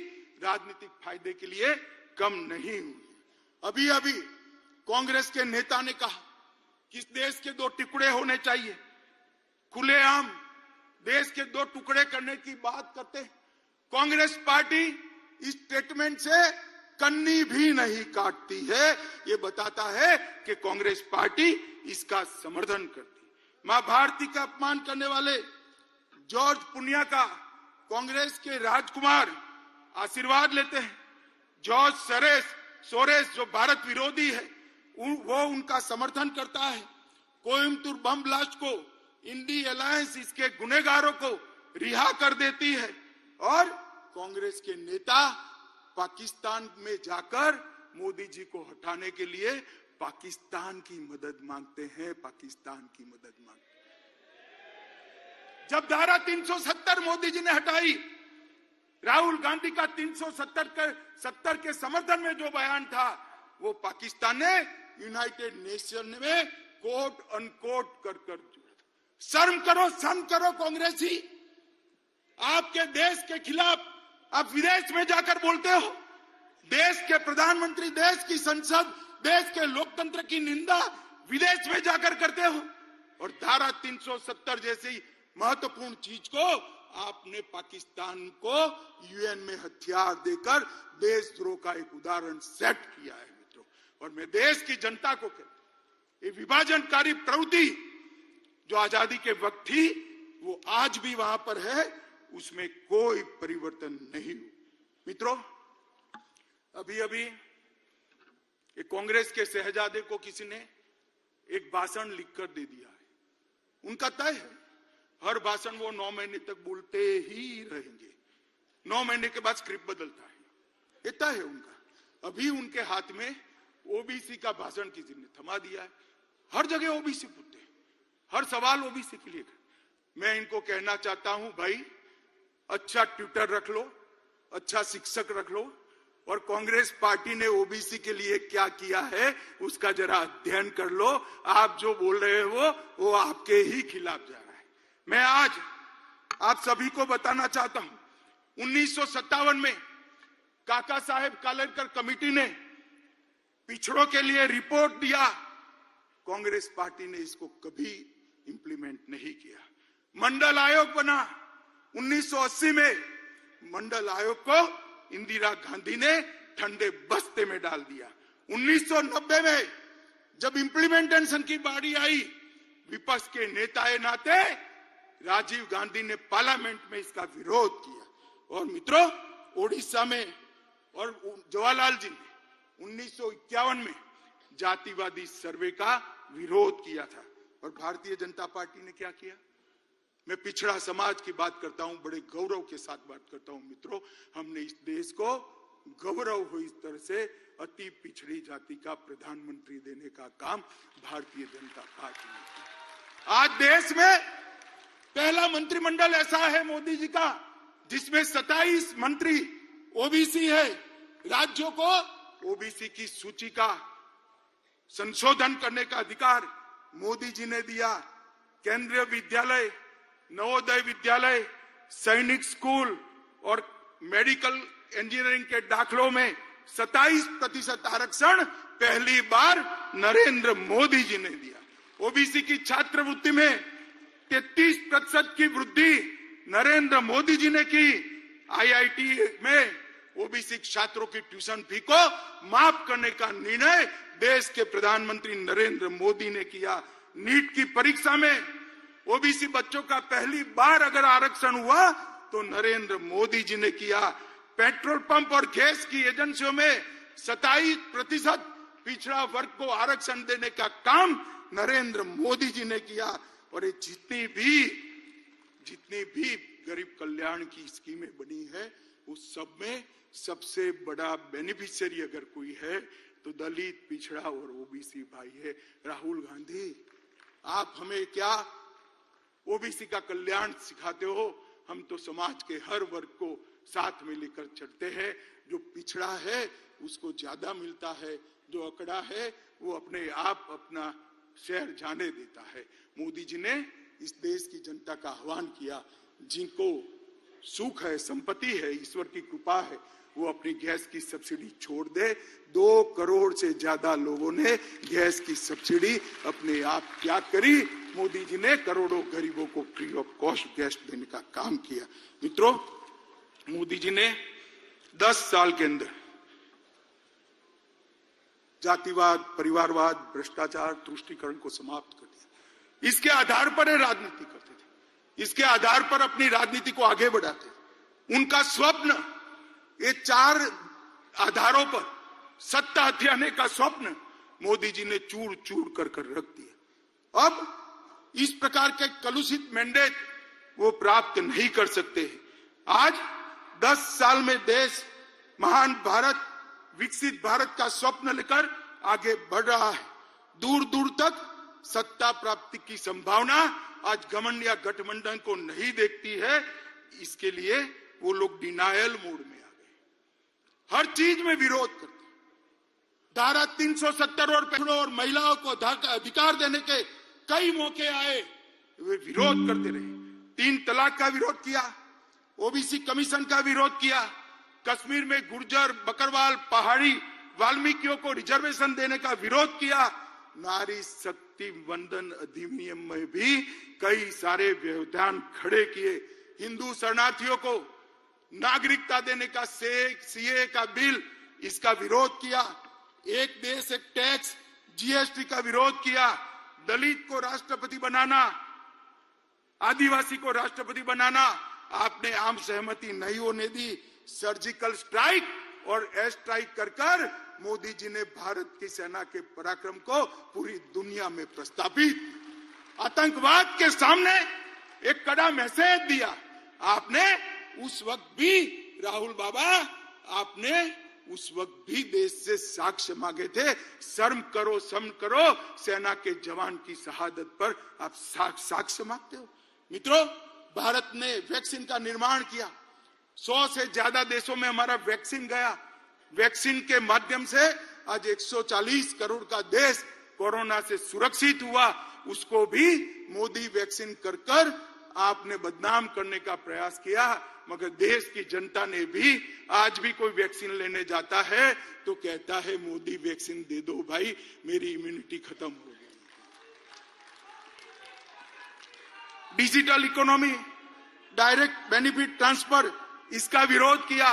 राजनीतिक फायदे के लिए कम नहीं हुई। अभी अभी कांग्रेस के नेता ने कहा कि इस देश के 2 टुकड़े होने चाहिए। खुलेआम देश के 2 टुकड़े करने की बात करते हैं। कांग्रेस पार्टी इस स्टेटमेंट से कन्नी भी नहीं काटती है। ये बताता है कि कांग्रेस पार्टी इसका समर्थन करती। मां भारती का अपमान करने वाले जॉर्ज पुनिया का कांग्रेस के राजकुमार आशीर्वाद लेते हैं। जॉर्ज सोरेस जो भारत विरोधी है, वो उनका समर्थन करता है। कोयम्बतूर बम ब्लास्ट को इंडिया अलायंस इसके गुनहगारों को रिहा कर देती है। और कांग्रेस के नेता पाकिस्तान में जाकर मोदी जी को हटाने के लिए पाकिस्तान की मदद मांगते हैं, पाकिस्तान की मदद मांगते हैं। जब धारा 370 मोदी जी ने हटाई, राहुल गांधी का 370 के समर्थन में जो बयान था वो पाकिस्तान ने यूनाइटेड नेशन में कोट अनकोट कर शर्म करो कांग्रेसी। आपके देश के खिलाफ आप विदेश में जाकर बोलते हो, देश के प्रधानमंत्री, देश की संसद, देश के लोकतंत्र की निंदा विदेश में जाकर करते हो, और धारा 370 जैसी महत्वपूर्ण चीज को आपने पाकिस्तान को यूएन में हथियार देकर देशद्रोह का एक उदाहरण सेट किया है मित्रों। और मैं देश की जनता को कहता हूं, ये विभाजनकारी प्रवृत्ति जो आजादी के वक्त थी वो आज भी वहां पर है, उसमें कोई परिवर्तन नहीं हुआ। मित्रों, अभी कांग्रेस के शहजादे को किसी ने एक भाषण लिखकर दे दिया है। उनका तय है, हर भाषण वो 9 महीने तक बोलते ही रहेंगे, 9 महीने के बाद स्क्रिप्ट बदलता है, ये तय है उनका। अभी उनके हाथ में ओबीसी का भाषण किसी ने थमा दिया है, हर जगह ओबीसी पूछते हैं, हर सवाल ओबीसी के लिए। मैं इनको कहना चाहता हूं, भाई अच्छा ट्विटर रख लो, अच्छा शिक्षक रख लो, और कांग्रेस पार्टी ने ओबीसी के लिए क्या किया है उसका जरा अध्ययन कर लो। आप जो बोल रहे हो वो आपके ही खिलाफ जा रहा है। मैं आज आप सभी को बताना चाहता हूं, 1957 में काका साहेब कालेलकर कमेटी ने पिछड़ों के लिए रिपोर्ट दिया, कांग्रेस पार्टी ने इसको कभी इंप्लीमेंट नहीं किया। मंडल आयोग बना 1980 में, मंडल आयोग को इंदिरा गांधी ने ठंडे बस्ते में डाल दिया। 1990 में जब इंप्लीमेंटेशन की बारी आई, विपक्ष के नेता नाते राजीव गांधी ने पार्लियामेंट में इसका विरोध किया। और मित्रों, ओडिशा में और जवाहरलाल जी ने 1951 में जातिवादी सर्वे का विरोध किया था। और भारतीय जनता पार्टी ने क्या किया? मैं पिछड़ा समाज की बात करता हूं, बड़े गौरव के साथ बात करता हूं मित्रों, हमने इस देश को गौरव हो इस तरह से अति पिछड़ी जाति का प्रधानमंत्री देने का काम भारतीय जनता पार्टी ने किया। आज देश में पहला मंत्रिमंडल ऐसा है मोदी जी का जिसमें 27 मंत्री ओबीसी है। राज्यों को ओबीसी की सूची का संशोधन करने का अधिकार मोदी जी ने दिया। केंद्रीय विद्यालय, नवोदय विद्यालय, सैनिक स्कूल और मेडिकल इंजीनियरिंग के दाखलों में 27% आरक्षण पहली बार नरेंद्र मोदी जी ने दिया। ओबीसी की छात्रवृत्ति में 33% की वृद्धि नरेंद्र मोदी जी ने की। आईआईटी में ओबीसी छात्रों की ट्यूशन फी को माफ करने का निर्णय देश के प्रधानमंत्री नरेंद्र मोदी ने किया। नीट की परीक्षा में ओबीसी बच्चों का पहली बार अगर आरक्षण हुआ तो नरेंद्र मोदी जी ने किया। पेट्रोल पंप और गैस की एजेंसियों में 27% पिछड़ा वर्ग को आरक्षण देने का काम नरेंद्र मोदी जी ने किया। और ये जितनी भी गरीब कल्याण की स्कीमें बनी है उस सब में सबसे बड़ा बेनिफिशियरी अगर कोई है तो दलित, पिछड़ा और ओबीसी भाई है। राहुल गांधी, आप हमें क्या ओबीसी का कल्याण सिखाते हो? हम तो समाज के हर वर्ग को साथ में लेकर चलते हैं। जो पिछड़ा है उसको ज्यादा मिलता है, जो अकड़ा है वो अपने आप अपना शहर जाने देता है। मोदी जी ने इस देश की जनता का आह्वान किया, जिनको सुख है, संपत्ति है, ईश्वर की कृपा है, वो अपनी गैस की सब्सिडी छोड़ दे। 2 करोड़ से ज्यादा लोगों ने गैस की सब्सिडी अपने आप त्याग करी। मोदी जी ने करोड़ों गरीबों को फ्री ऑफ कॉस्ट गैस देने का काम किया। मित्रों, मोदी जी ने 10 साल के अंदर जातिवाद, परिवारवाद, भ्रष्टाचार, तुष्टीकरण को समाप्त कर दिया। इसके आधार पर राजनीति करते थे, इसके आधार पर अपनी राजनीति को आगे बढ़ाते थे। उनका स्वप्न, ये 4 आधारों पर सत्ता हथियाने का स्वप्न मोदी जी ने चूर चूर कर रख दिया। अब इस प्रकार के कलुषित मैंडेट वो प्राप्त नहीं कर सकते। आज 10 साल में देश महान भारत, विकसित भारत का स्वप्न लेकर आगे बढ़ रहा है। दूर दूर तक सत्ता प्राप्ति की संभावना आज घमंडिया गठबंधन को नहीं देखती है। इसके लिए वो लोग डिनायल मोड में आ गए, हर चीज में विरोध करते। धारा 370 और महिलाओं को अधिकार देने के कई मौके आए, वे विरोध करते रहे। 3 तलाक का विरोध किया, ओबीसी कमीशन का विरोध किया, कश्मीर में गुर्जर, बकरवाल, पहाड़ी, वाल्मीकियों को रिजर्वेशन देने का विरोध किया। नारी शक्ति वंदन अधिनियम में भी कई सारे व्यवधान खड़े किए। हिंदू शरणार्थियों को नागरिकता देने का सीए का बिल, इसका विरोध किया। एक देश एक टैक्स, जीएसटी का विरोध किया। दलित को राष्ट्रपति बनाना, आदिवासी को राष्ट्रपति बनाना आपने आम सहमति नहीं होने दी। सर्जिकल स्ट्राइक और एयर स्ट्राइक कर मोदी जी ने भारत की सेना के पराक्रम को पूरी दुनिया में प्रस्थापित, आतंकवाद के सामने एक कड़ा मैसेज दिया। आपने उस वक्त भी, राहुल बाबा, आपने उस वक्त भी देश से साक्ष्य मांगे थे। शर्म करो, शर्म करो, सेना के जवान की शहादत पर आप साक्ष्य मांगते हो। मित्रों, भारत ने वैक्सीन का निर्माण किया। 100 से ज्यादा देशों में हमारा वैक्सीन गया। वैक्सीन के माध्यम से आज 140 करोड़ का देश कोरोना से सुरक्षित हुआ। उसको भी मोदी वैक्सीन कर आपने बदनाम करने का प्रयास किया। मगर देश की जनता ने भी, आज भी कोई वैक्सीन लेने जाता है तो कहता है मोदी वैक्सीन दे दो भाई, मेरी इम्यूनिटी खत्म हो गई। Digital economy, direct benefit transfer, इसका विरोध किया।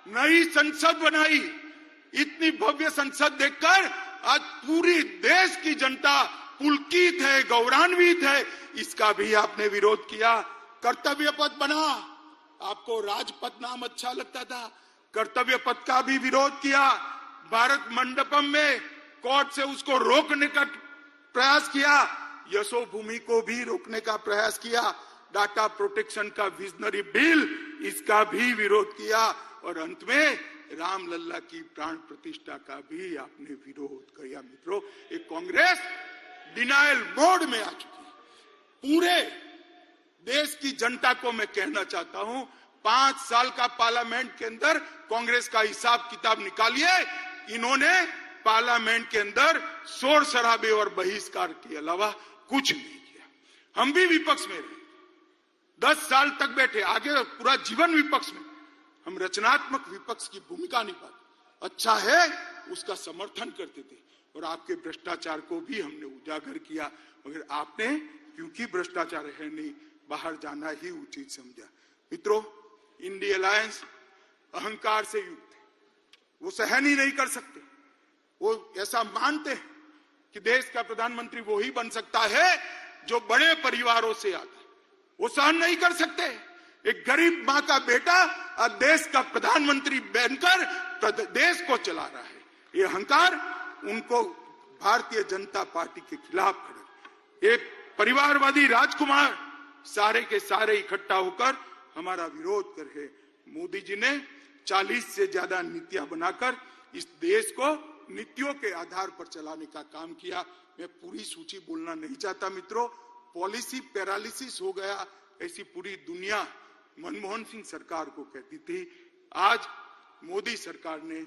नई संसद बनाई। इतनी भव्य संसद देखकर आज पूरी देश की जनता पुलकित है, गौरवान्वित है। इसका भी आपने विरोध किया। कर्तव्य पथ बना, आपको राजपथ नाम अच्छा लगता था, कर्तव्य पथ का भी विरोध किया। भारत मंडपम में कोर्ट से उसको रोकने का प्रयास किया। यशोभूमि को भी रोकने का प्रयास किया। डाटा प्रोटेक्शन का विजनरी बिल, इसका भी विरोध किया। और अंत में रामलल्ला की प्राण प्रतिष्ठा का भी आपने विरोध किया। मित्रों, एक कांग्रेस डिनायल मोड में आ चुकी है। पूरे देश की जनता को मैं कहना चाहता हूं, 5 साल का पार्लियामेंट के अंदर कांग्रेस का हिसाब किताब निकालिए। इन्होंने पार्लियामेंट के अंदर शोर शराबे और बहिष्कार के अलावा कुछ नहीं किया। हम भी विपक्ष में रहे, 10 साल तक बैठे, आगे पूरा जीवन विपक्ष में। हम रचनात्मक विपक्ष की भूमिका निभाते, अच्छा है उसका समर्थन करते थे। और आपके भ्रष्टाचार को भी हमने उजागर किया। मगर आपने, क्योंकि भ्रष्टाचार है नहीं, बाहर जाना ही उचित समझा। मित्रों, इंडिया अलायंस अहंकार से युक्त है। वो सहन ही नहीं कर सकते। वो ऐसा मानते हैं कि देश का प्रधानमंत्री वो ही बन सकता है जो बड़े परिवारों से आता है। वो सहन नहीं कर सकते। एक गरीब मां का बेटा आज देश का प्रधानमंत्री बनकर देश को चला रहा है। ये अहंकार उनको भारतीय जनता पार्टी के खिलाफ खड़े। एक परिवारवादी राजकुमार सारे के सारे इकट्ठा होकर हमारा विरोध कर रहे। मोदी जी ने 40 से ज्यादा नीतियां बनाकर इस देश को नीतियों के आधार पर चलाने का काम किया। मैं पूरी सूची बोलना नहीं चाहता मित्रों, पॉलिसी पैरालिसिस हो गया, ऐसी पूरी दुनिया मनमोहन सिंह सरकार को कहती थी। आज मोदी सरकार ने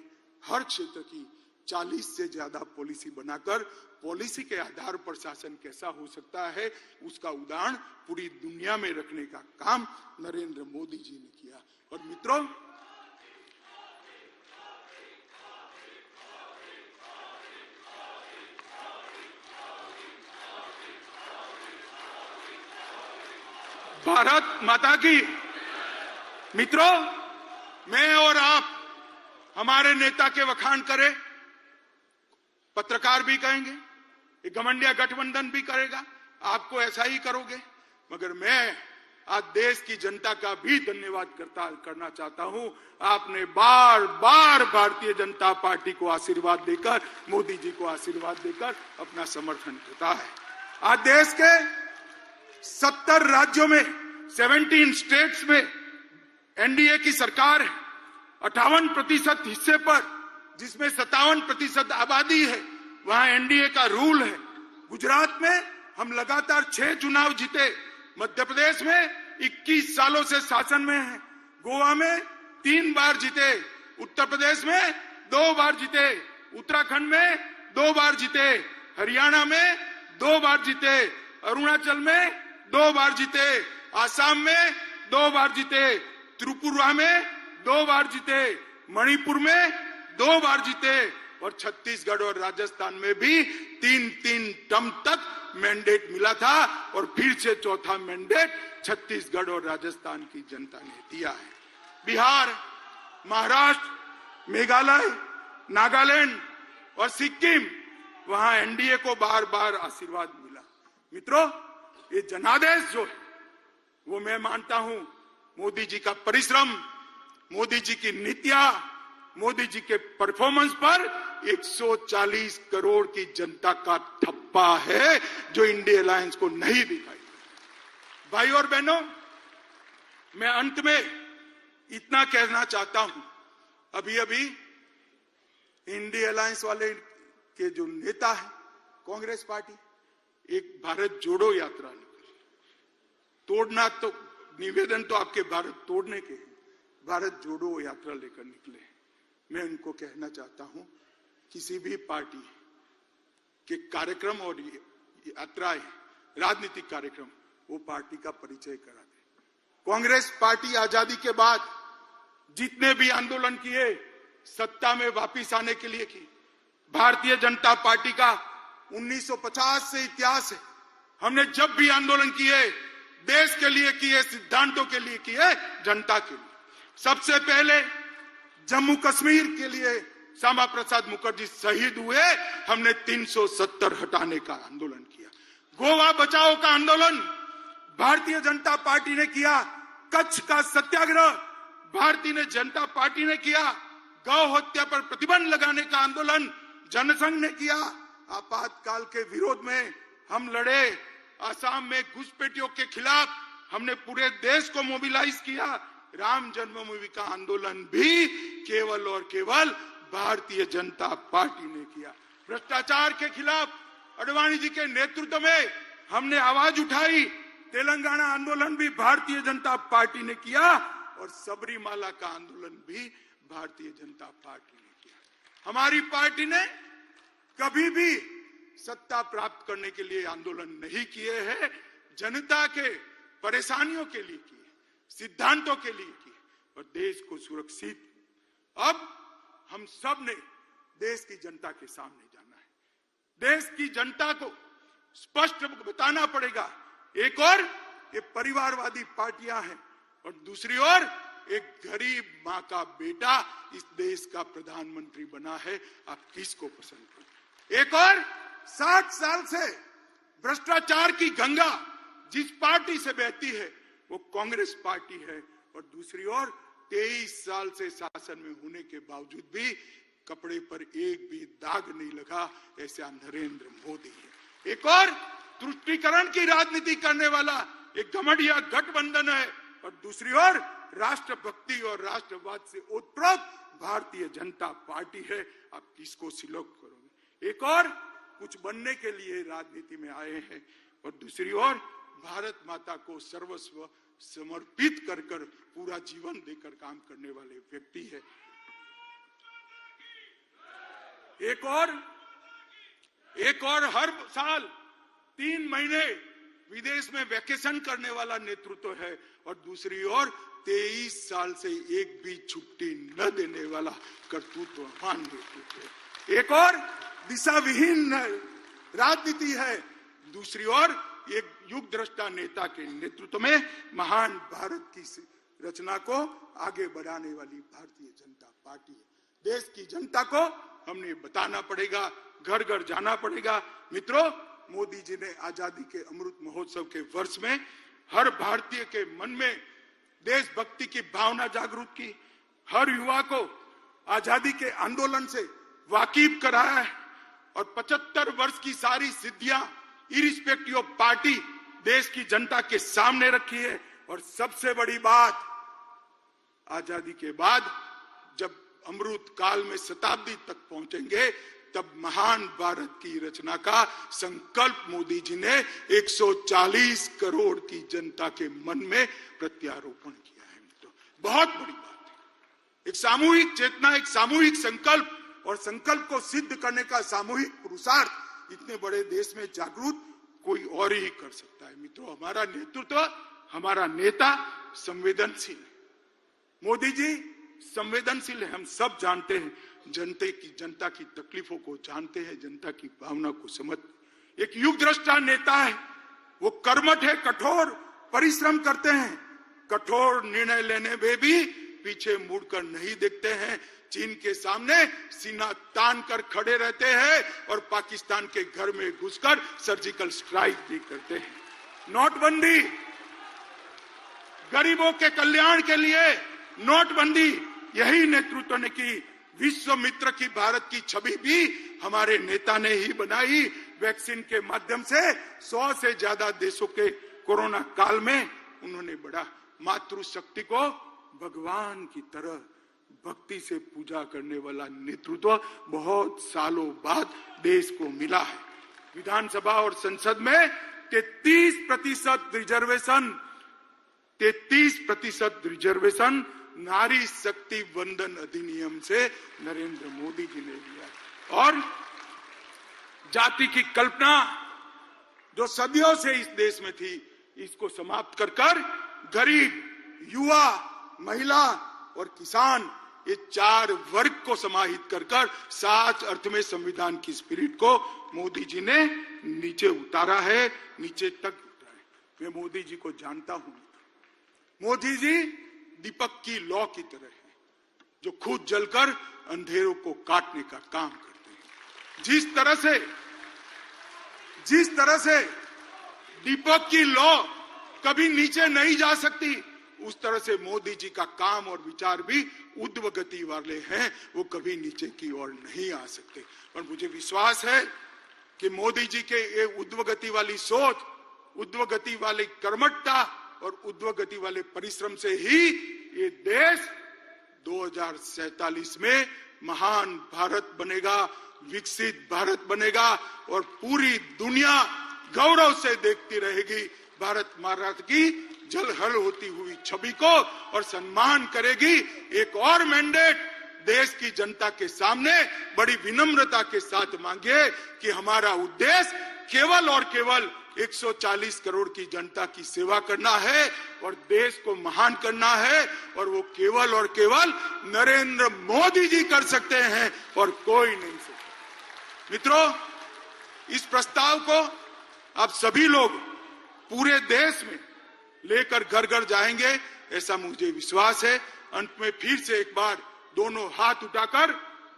हर क्षेत्र की 40 से ज्यादा पॉलिसी बनाकर पॉलिसी के आधार पर शासन कैसा हो सकता है उसका उदाहरण पूरी दुनिया में रखने का काम नरेंद्र मोदी जी ने किया। और मित्रों, भारत माता की। मित्रों, मैं और आप हमारे नेता के वखान करें, पत्रकार भी कहेंगे, घमंडिया गठबंधन भी करेगा, आपको ऐसा ही करोगे। मगर मैं आज देश की जनता का भी धन्यवाद करना चाहता हूं। आपने बार बार भारतीय जनता पार्टी को आशीर्वाद देकर, मोदी जी को आशीर्वाद देकर अपना समर्थन देता है। आज देश के 70 राज्यों में, 17 स्टेट्स में एनडीए की सरकार है, 58% हिस्से पर, जिसमें 57% आबादी है, वहां एनडीए का रूल है। गुजरात में हम लगातार 6 चुनाव जीते, मध्य प्रदेश में 21 सालों से शासन में है, गोवा में 3 बार जीते, उत्तर प्रदेश में 2 बार जीते, उत्तराखंड में 2 बार जीते, हरियाणा में 2 बार जीते, अरुणाचल में 2 बार जीते, आसाम में 2 बार जीते, त्रिपुरा में 2 बार जीते, मणिपुर में 2 बार जीते और छत्तीसगढ़ और राजस्थान में भी 3-3 टर्म तक मैंडेट मिला था और फिर से चौथा मैंडेट छत्तीसगढ़ और राजस्थान की जनता ने दिया है। बिहार, महाराष्ट्र, मेघालय, नागालैंड और सिक्किम, वहां एनडीए को बार बार आशीर्वाद मिला। मित्रों, ये जनादेश जो है वो मैं मानता हूं मोदी जी का परिश्रम, मोदी जी की नीतियां, मोदी जी के परफॉर्मेंस पर 140 करोड़ की जनता का ठप्पा है जो इंडिया अलायंस को नहीं दिखाई। भाई और बहनों, मैं अंत में इतना कहना चाहता हूं, अभी अभी इंडिया अलायंस वाले के जो नेता है कांग्रेस पार्टी, एक भारत जोड़ो यात्रा निकली। तोड़ना तो निवेदन तो आपके भारत तोड़ने के हैं, भारत जोड़ो यात्रा लेकर निकले। मैं उनको कहना चाहता हूं, किसी भी पार्टी के कार्यक्रम और यात्राएं, राजनीतिक कार्यक्रम, वो पार्टी का परिचय करा दे। कांग्रेस पार्टी आजादी के बाद जितने भी आंदोलन किए, सत्ता में वापिस आने के लिए की। भारतीय जनता पार्टी का 1950 से इतिहास है। हमने जब भी आंदोलन किए, देश के लिए किए, सिद्धांतों के लिए किए, जनता के लिए। सबसे पहले जम्मू कश्मीर के लिए श्यामा प्रसाद मुखर्जी शहीद हुए, हमने 370 हटाने का आंदोलन किया। गोवा बचाओ का आंदोलन भारतीय जनता पार्टी ने किया। कच्छ का सत्याग्रह भारतीय जनता पार्टी ने किया। गौ हत्या पर प्रतिबंध लगाने का आंदोलन जनसंघ ने किया। आपातकाल के विरोध में हम लड़े। आसाम में घुसपैठियों के खिलाफ हमने पूरे देश को मोबिलाइज किया। राम जन्मभूमि का आंदोलन भी केवल और केवल भारतीय जनता पार्टी ने किया। भ्रष्टाचार के खिलाफ अडवाणी जी के नेतृत्व में हमने आवाज उठाई। तेलंगाना आंदोलन भी भारतीय जनता पार्टी ने किया और सबरीमाला का आंदोलन भी भारतीय जनता पार्टी ने किया। हमारी पार्टी ने कभी भी सत्ता प्राप्त करने के लिए आंदोलन नहीं किए हैं, जनता के परेशानियों के लिए किए, सिद्धांतों के लिए किए और देश को सुरक्षित। अब हम सब ने देश की जनता के सामने जाना है। देश की जनता को स्पष्ट बताना पड़ेगा, एक और ये परिवारवादी पार्टियां हैं और दूसरी ओर एक गरीब मां का बेटा इस देश का प्रधानमंत्री बना है, आप किसको पसंद करें? एक और 60 साल से भ्रष्टाचार की गंगा जिस पार्टी से बहती है वो कांग्रेस पार्टी है और दूसरी ओर 23 साल से शासन में होने के बावजूद भी कपड़े पर एक भी दाग नहीं लगा, ऐसा नरेंद्र मोदी है। एक और तुष्टीकरण की राजनीति करने वाला एक घमंडिया गठबंधन है और दूसरी ओर राष्ट्रभक्ति और राष्ट्रवाद से ओतप्रोत भारतीय जनता पार्टी है। आप किसको सिलेक्ट करोगे? एक और कुछ बनने के लिए राजनीति में आए हैं और दूसरी ओर भारत माता को सर्वस्व समर्पित कर पूरा जीवन देकर काम करने वाले व्यक्ति है। एक और हर साल 3 महीने विदेश में वैकेशन करने वाला नेतृत्व है और दूसरी ओर 23 साल से एक भी छुट्टी न देने वाला कर्तृत्ववान नेतृत्व है। एक और दिशा विहीन राजनीति है, दूसरी ओर एक युग दृष्टा नेता के नेतृत्व में महान भारत की रचना को आगे बढ़ाने वाली भारतीय जनता पार्टी है। देश की जनता को हमने बताना पड़ेगा, घर घर जाना पड़ेगा। मित्रों, मोदी जी ने आजादी के अमृत महोत्सव के वर्ष में हर भारतीय के मन में देशभक्ति की भावना जागरूक की, हर युवा को आजादी के आंदोलन से वाकिफ कराया है और 75 वर्ष की सारी सिद्धियां इरिस्पेक्टिव ऑफ पार्टी देश की जनता के सामने रखी है। और सबसे बड़ी बात, आजादी के बाद जब अमृत काल में शताब्दी तक पहुंचेंगे, तब महान भारत की रचना का संकल्प मोदी जी ने 140 करोड़ की जनता के मन में प्रत्यारोपण किया है। तो बहुत बड़ी बात है। एक सामूहिक चेतना, एक सामूहिक संकल्प, और संकल्प को सिद्ध करने का सामूहिक पुरुषार्थ इतने बड़े देश में जागरूक कोई और ही कर सकता है। मित्रों, हमारा नेतृत्व, हमारा नेता संवेदनशील है। मोदी जी संवेदनशील है। हम सब जानते हैं, जनता की तकलीफों को जानते हैं, जनता की भावना को समझ। एक युग दृष्टा नेता है। वो कर्मठ है, कठोर परिश्रम करते हैं, कठोर निर्णय लेने में भी पीछे मुड़कर नहीं देखते हैं। चीन के सामने सीना तान कर खड़े रहते हैं और पाकिस्तान के घर में घुसकर सर्जिकल स्ट्राइक भी करते हैं। नोटबंदी, गरीबों के कल्याण के लिए नोटबंदी, यही नेतृत्व ने की। विश्व मित्र की भारत की छवि भी हमारे नेता ने ही बनाई। वैक्सीन के माध्यम से 100 से ज्यादा देशों के कोरोना काल में उन्होंने बढ़ा। मातृशक्ति को भगवान की तरह भक्ति से पूजा करने वाला नेतृत्व बहुत सालों बाद देश को मिला है। विधानसभा और संसद में 33% रिजर्वेशन नारी शक्ति वंदन अधिनियम से नरेंद्र मोदी जी ने लिया। और जाति की कल्पना जो सदियों से इस देश में थी, इसको समाप्त कर गरीब, युवा, महिला और किसान, ये 4 वर्ग को समाहित कर साच अर्थ में संविधान की स्पिरिट को मोदी जी ने नीचे उतारा है, नीचे तक उतारा है। मैं मोदी जी को जानता हूं। मोदी जी दीपक की लौ की तरह है, जो खुद जलकर अंधेरों को काटने का काम करते हैं। जिस तरह से दीपक की लौ कभी नीचे नहीं जा सकती, उस तरह से मोदी जी का काम और विचार भी ऊर्ध्व गति वाले हैं, वो कभी नीचे की ओर नहीं आ सकते। और मुझे विश्वास है कि मोदी जी के ये ऊर्ध्व गति वाली सोच, ऊर्ध्व गति वाली कर्मठता और ऊर्ध्व गति वाले परिश्रम से ही ये देश 2047 में महान भारत बनेगा, विकसित भारत बनेगा और पूरी दुनिया गौरव से देखती रहेगी भारत माता की जलहल होती हुई छवि को और सम्मान करेगी। एक और मैंडेट देश की जनता के सामने बड़ी विनम्रता के साथ मांगे कि हमारा उद्देश्य केवल और केवल 140 करोड़ की जनता की सेवा करना है और देश को महान करना है, और वो केवल और केवल नरेंद्र मोदी जी कर सकते हैं और कोई नहीं सकता। मित्रों, इस प्रस्ताव को आप सभी लोग पूरे देश में लेकर घर घर जाएंगे, ऐसा मुझे विश्वास है। अंत में फिर से एक बार दोनों हाथ उठाकर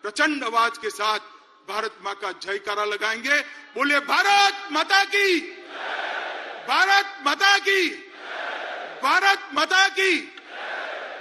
प्रचंड आवाज के साथ भारत मां का जयकारा लगाएंगे। बोले भारत माता की, भारत माता की, भारत माता की।